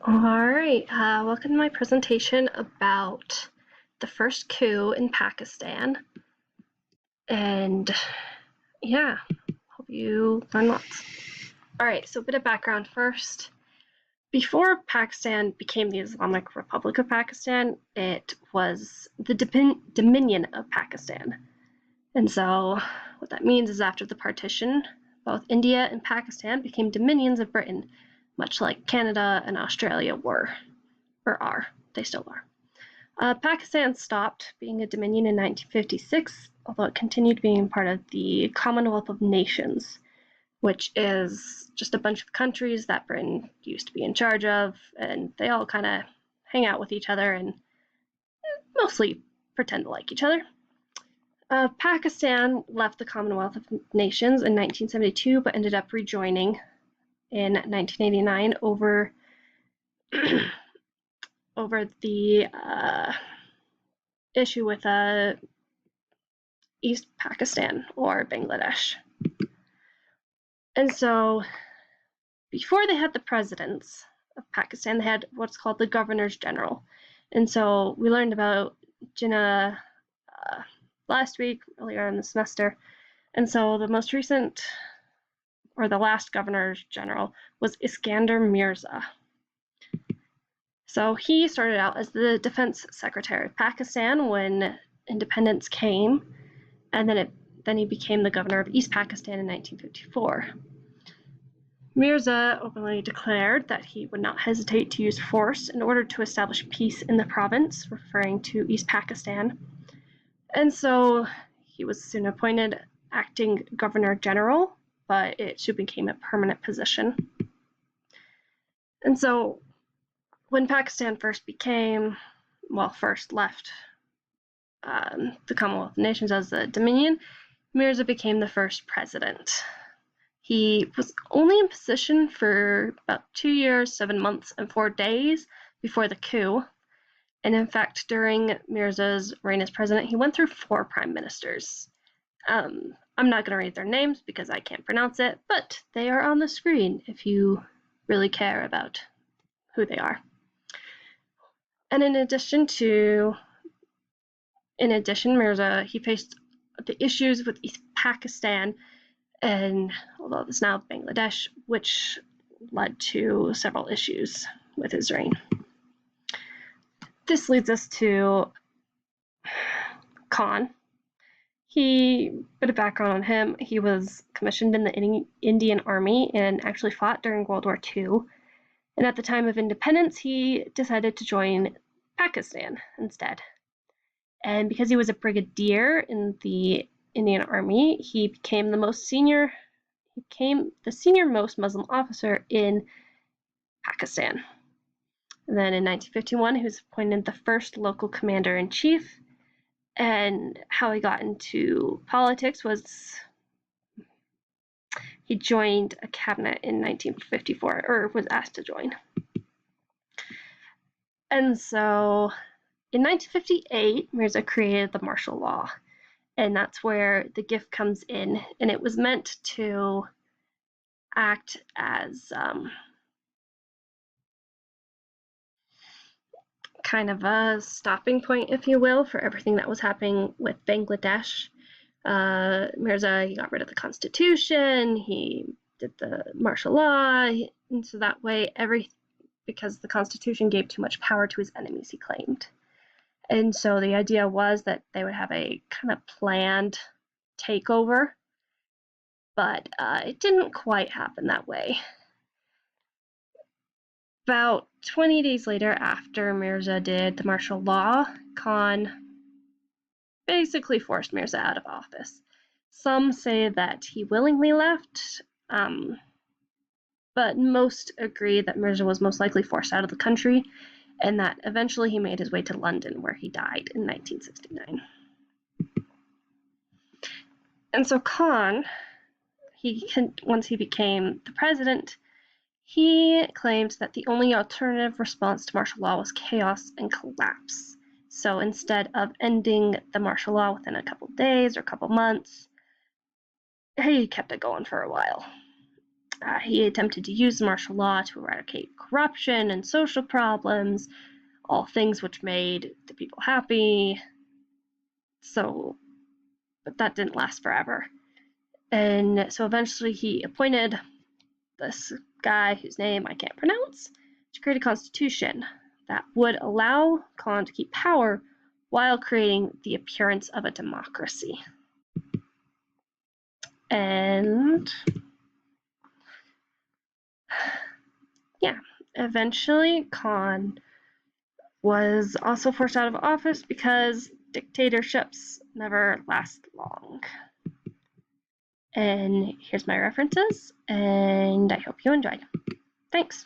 Alright, welcome to my presentation about the first coup in Pakistan. And yeah, hope you learn lots. Alright, so a bit of background first. Before Pakistan became the Islamic Republic of Pakistan, it was the Dominion of Pakistan. And so what that means is after the partition, both India and Pakistan became dominions of Britain, much like Canada and Australia were, or are. They still are. Pakistan stopped being a dominion in 1956, although it continued being part of the Commonwealth of Nations, which is just a bunch of countries that Britain used to be in charge of, and they all kind of hang out with each other and mostly pretend to like each other. Pakistan left the Commonwealth of Nations in 1972, but ended up rejoining in 1989 over the issue with East Pakistan or Bangladesh. And so before they had the presidents of Pakistan, they had what's called the governors general. And so we learned about Jinnah last week, earlier in the semester. And so the most recent, or the last governor general, was Iskander Mirza. So he started out as the defense secretary of Pakistan when independence came, and then he became the governor of East Pakistan in 1954. Mirza openly declared that he would not hesitate to use force in order to establish peace in the province, referring to East Pakistan. And so he was soon appointed acting governor general, but it soon became a permanent position. And so when Pakistan first left the Commonwealth of Nations as a dominion, Mirza became the first president. He was only in position for about 2 years, 7 months, and 4 days before the coup. And in fact, during Mirza's reign as president, he went through 4 prime ministers. I'm not going to read their names because I can't pronounce it, but they are on the screen if you really care about who they are. And in addition, Mirza, he faced the issues with East Pakistan, and although it's now Bangladesh, which led to several issues with his reign. This leads us to Khan. Bit of background on him, he was commissioned in the Indian Army and actually fought during World War II. And at the time of independence, he decided to join Pakistan instead. And because he was a brigadier in the Indian Army, he became the senior-most Muslim officer in Pakistan. And then in 1951, he was appointed the first local commander-in-chief. And how he got into politics was he joined a cabinet in 1954, or was asked to join. And so in 1958, Mirza created the martial law, and that's where the gift comes in, and it was meant to act as kind of a stopping point, if you will, for everything that was happening with Bangladesh. Mirza, he got rid of the constitution, he did the martial law, and so that way because the constitution gave too much power to his enemies, he claimed. And so the idea was that they would have a kind of planned takeover, but it didn't quite happen that way. About 20 days later, after Mirza did the martial law, Khan basically forced Mirza out of office. Some say that he willingly left, but most agree that Mirza was most likely forced out of the country, and that eventually he made his way to London, where he died in 1969. And so Khan, once he became the president, he claims that the only alternative response to martial law was chaos and collapse. So instead of ending the martial law within a couple days or a couple months, he kept it going for a while. He attempted to use martial law to eradicate corruption and social problems, all things which made the people happy. But that didn't last forever. And so eventually he appointed this guy whose name I can't pronounce to create a constitution that would allow Khan to keep power while creating the appearance of a democracy. And yeah, eventually Khan was also forced out of office because dictatorships never last long. And here's my references, and I hope you enjoyed. Thanks.